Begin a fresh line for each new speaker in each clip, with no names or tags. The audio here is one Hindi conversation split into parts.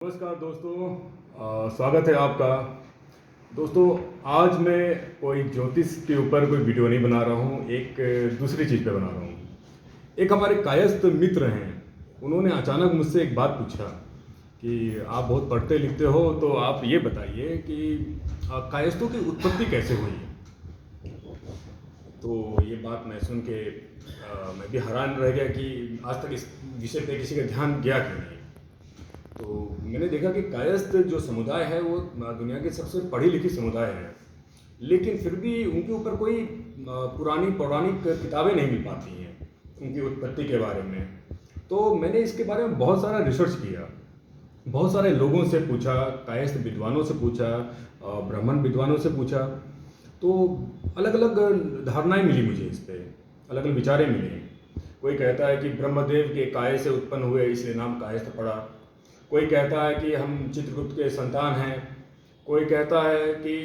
नमस्कार दोस्तों, स्वागत है आपका। दोस्तों, आज मैं कोई ज्योतिष के ऊपर कोई वीडियो नहीं बना रहा हूँ, एक दूसरी चीज़ पे बना रहा हूँ। एक हमारे कायस्थ मित्र हैं, उन्होंने अचानक मुझसे एक बात पूछा कि आप बहुत पढ़ते लिखते हो, तो आप ये बताइए कि कायस्थों की उत्पत्ति कैसे हुई। तो ये बात मैं सुन के मैं भी हैरान रह गया कि आज तक इस विषय पे किसी का ध्यान गया क्यों नहीं। तो मैंने देखा कि कायस्थ जो समुदाय है वो दुनिया की सबसे पढ़ी लिखी समुदाय है, लेकिन फिर भी उनके ऊपर कोई पुरानी पौराणिक किताबें नहीं मिल पाती हैं उनकी उत्पत्ति के बारे में। तो मैंने इसके बारे में बहुत सारा रिसर्च किया, बहुत सारे लोगों से पूछा, कायस्थ विद्वानों से पूछा, ब्राह्मण विद्वानों से पूछा। तो अलग अलग धारणाएं मिली मुझे, इस पर अलग अलग विचारें मिले। कोई कहता है कि ब्रह्मदेव के काय से उत्पन्न हुए इसलिए नाम कायस्थ पड़ा। कोई कहता है कि हम चित्रगुप्त के संतान हैं। कोई कहता है कि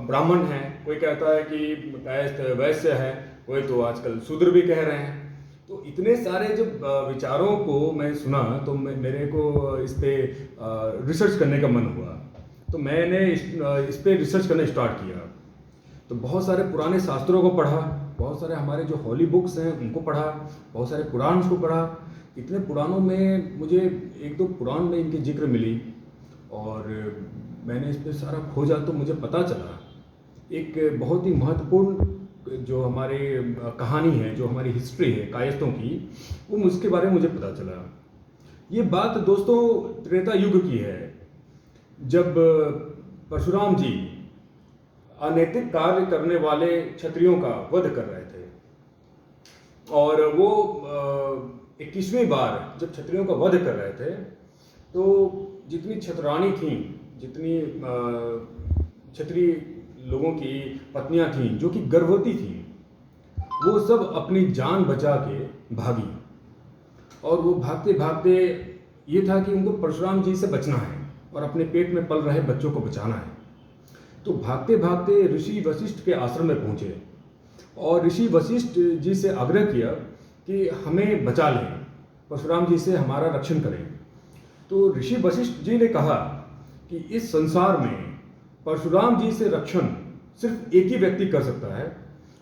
ब्राह्मण हैं। कोई कहता है कि कायस्थ वैश्य है। कोई तो आजकल शूद्र भी कह रहे हैं। तो इतने सारे जब विचारों को मैं सुना तो मेरे को इस पे रिसर्च करने का मन हुआ। तो मैंने इस पे रिसर्च करना स्टार्ट किया। तो बहुत सारे पुराने शास्त्रों को पढ़ा, बहुत सारे हमारे जो हॉली बुक्स हैं उनको पढ़ा, बहुत सारे पुराण को पढ़ा। इतने पुराणों में मुझे एक दो पुराण में इनकी जिक्र मिली और मैंने इस पर सारा खोजा तो मुझे पता चला एक बहुत ही महत्वपूर्ण जो हमारे कहानी है, जो हमारी हिस्ट्री है कायस्थों की, वो उसके बारे में मुझे पता चला। ये बात दोस्तों त्रेता युग की है, जब परशुराम जी अनैतिक कार्य करने वाले क्षत्रियों का वध कर रहे थे। और वो 21वीं बार जब क्षत्रियों का वध कर रहे थे तो जितनी क्षत्राणी थीं, जितनी क्षत्रिय लोगों की पत्नियां थीं जो कि गर्भवती थीं, वो सब अपनी जान बचा के भागी। और वो भागते भागते ये था कि उनको परशुराम जी से बचना है और अपने पेट में पल रहे बच्चों को बचाना है। तो भागते भागते ऋषि वशिष्ठ के आश्रम में पहुंचे और ऋषि वशिष्ठ जी से आग्रह किया कि हमें बचा लें, परशुराम जी से हमारा रक्षण करें। तो ऋषि वशिष्ठ जी ने कहा कि इस संसार में परशुराम जी से रक्षण सिर्फ एक ही व्यक्ति कर सकता है,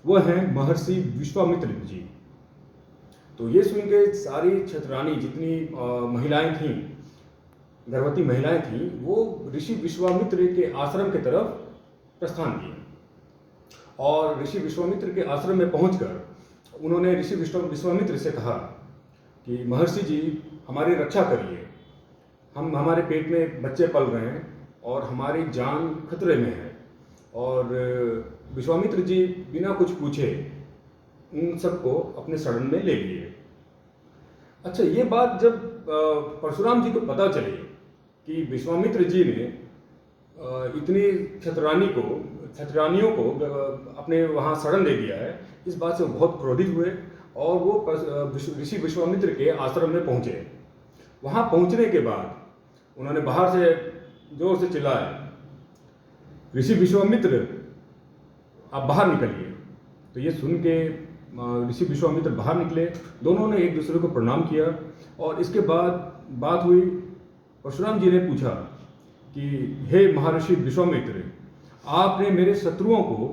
वह है महर्षि विश्वामित्र जी। तो ये सुन के सारी क्षत्राणी जितनी महिलाएं थीं, गर्भवती महिलाएं थीं, वो ऋषि विश्वामित्र के आश्रम की तरफ प्रस्थान किए। और ऋषि विश्वामित्र के आश्रम में पहुंचकर उन्होंने ऋषि विश्वामित्र से कहा कि महर्षि जी हमारी रक्षा करिए, हमारे पेट में बच्चे पल रहे हैं और हमारी जान खतरे में है। और विश्वामित्र जी बिना कुछ पूछे उन सबको अपने शरण में ले लिए। अच्छा, ये बात जब परशुराम जी को पता चली कि विश्वामित्र जी ने इतनी क्षत्रानियों को अपने वहाँ शरण दे दिया है, इस बात से वो बहुत क्रोधित हुए और वो ऋषि विश्वामित्र के आश्रम में पहुँचे। वहाँ पहुँचने के बाद उन्होंने बाहर से जोर से चिल्लाया, ऋषि विश्वामित्र आप बाहर निकलिए। तो ये सुन के ऋषि विश्वामित्र बाहर निकले। दोनों ने एक दूसरे को प्रणाम किया और इसके बाद बात हुई। परशुराम जी ने पूछा कि हे महर्षि विश्वामित्र, आपने मेरे शत्रुओं को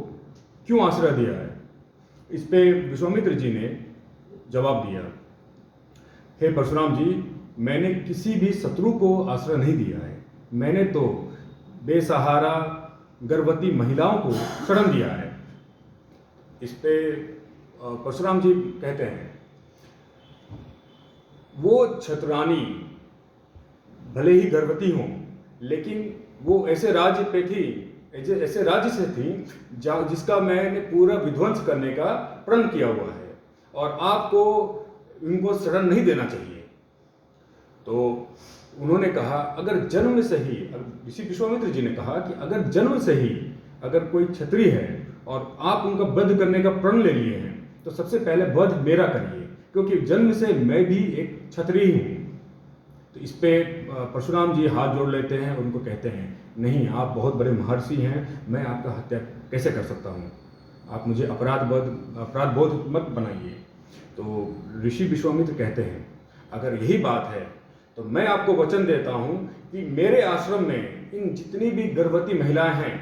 क्यों आश्रय दिया है। इस पे विश्वामित्र जी ने जवाब दिया, हे परशुराम जी, मैंने किसी भी शत्रु को आश्रय नहीं दिया है, मैंने तो बेसहारा गर्भवती महिलाओं को शरण दिया है। इस पे परशुराम जी कहते हैं, वो क्षत्राणी भले ही गर्भवती हों, लेकिन वो ऐसे राज्य पे थी, ऐसे राज्य से थी जिसका मैंने पूरा विध्वंस करने का प्रण किया हुआ है और आपको इनको शरण नहीं देना चाहिए। तो उन्होंने कहा, अगर जन्म से ही, ऋषि विश्वामित्र जी ने कहा कि अगर जन्म से ही अगर कोई क्षत्रिय है और आप उनका वध करने का प्रण ले लिए हैं तो सबसे पहले वध मेरा करिए, क्योंकि जन्म से मैं भी एक क्षत्रिय हूँ। तो इस पे परशुराम जी हाथ जोड़ लेते हैं और उनको कहते हैं, नहीं, आप बहुत बड़े महर्षि हैं, मैं आपका हत्या कैसे कर सकता हूँ, आप मुझे अपराध बोध मत बनाइए। तो ऋषि विश्वामित्र कहते हैं, अगर यही बात है तो मैं आपको वचन देता हूं कि मेरे आश्रम में इन जितनी भी गर्भवती महिलाएं हैं,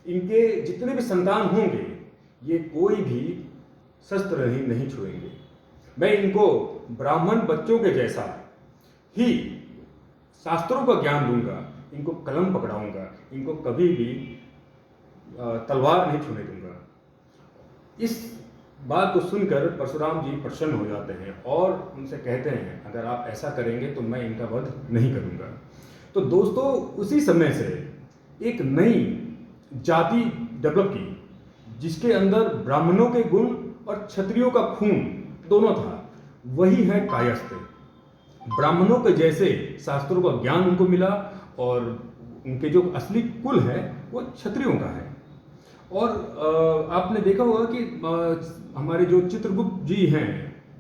इनके जितने भी संतान होंगे, ये कोई भी शस्त्र नहीं छुएंगे। मैं इनको ब्राह्मण बच्चों के जैसा ही शास्त्रों का ज्ञान दूंगा, इनको कलम पकड़ाऊंगा, इनको कभी भी तलवार नहीं छूने दूंगा। इस बात को सुनकर परशुराम जी प्रसन्न हो जाते हैं और उनसे कहते हैं, अगर आप ऐसा करेंगे तो मैं इनका वध नहीं करूंगा। तो दोस्तों, उसी समय से एक नई जाति डेवलप की, जिसके अंदर ब्राह्मणों के गुण और क्षत्रियों का खून दोनों था। वही है कायस्थ। ब्राह्मणों के जैसे शास्त्रों का ज्ञान उनको मिला और उनके जो असली कुल है वो क्षत्रियों का है। और आपने देखा होगा कि हमारे जो चित्रगुप्त जी हैं,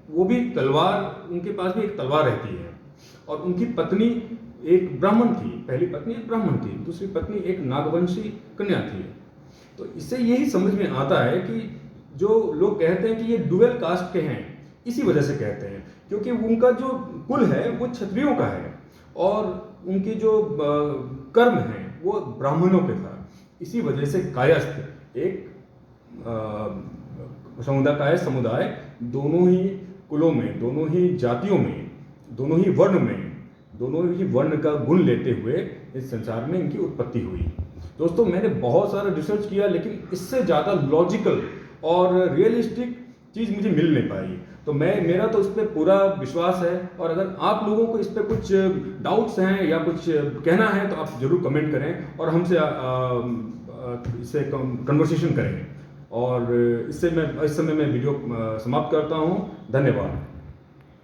वो भी तलवार, उनके पास भी एक तलवार रहती है और उनकी पत्नी एक ब्राह्मण थी। पहली पत्नी एक ब्राह्मण थी, दूसरी पत्नी एक नागवंशी कन्या थी। तो इससे यही समझ में आता है कि जो लोग कहते हैं कि ये डुअल कास्ट के हैं, इसी वजह से कहते हैं क्योंकि उनका जो कुल है वो क्षत्रियों का है और उनके जो कर्म हैं वो ब्राह्मणों के था। इसी वजह से कायस्थ एक समुदाय दोनों ही कुलों में, दोनों ही जातियों में, दोनों ही वर्ण का गुण लेते हुए इस संसार में इनकी उत्पत्ति हुई। दोस्तों, मैंने बहुत सारा रिसर्च किया, लेकिन इससे ज़्यादा लॉजिकल और रियलिस्टिक चीज़ मुझे मिल नहीं पाई। तो मेरा तो इस पर पूरा विश्वास है, और अगर आप लोगों को इस पर कुछ डाउट्स हैं या कुछ कहना है तो आप ज़रूर कमेंट करें और हमसे इससे कन्वर्सेशन करें। और इससे इस समय मैं वीडियो समाप्त करता हूँ। धन्यवाद।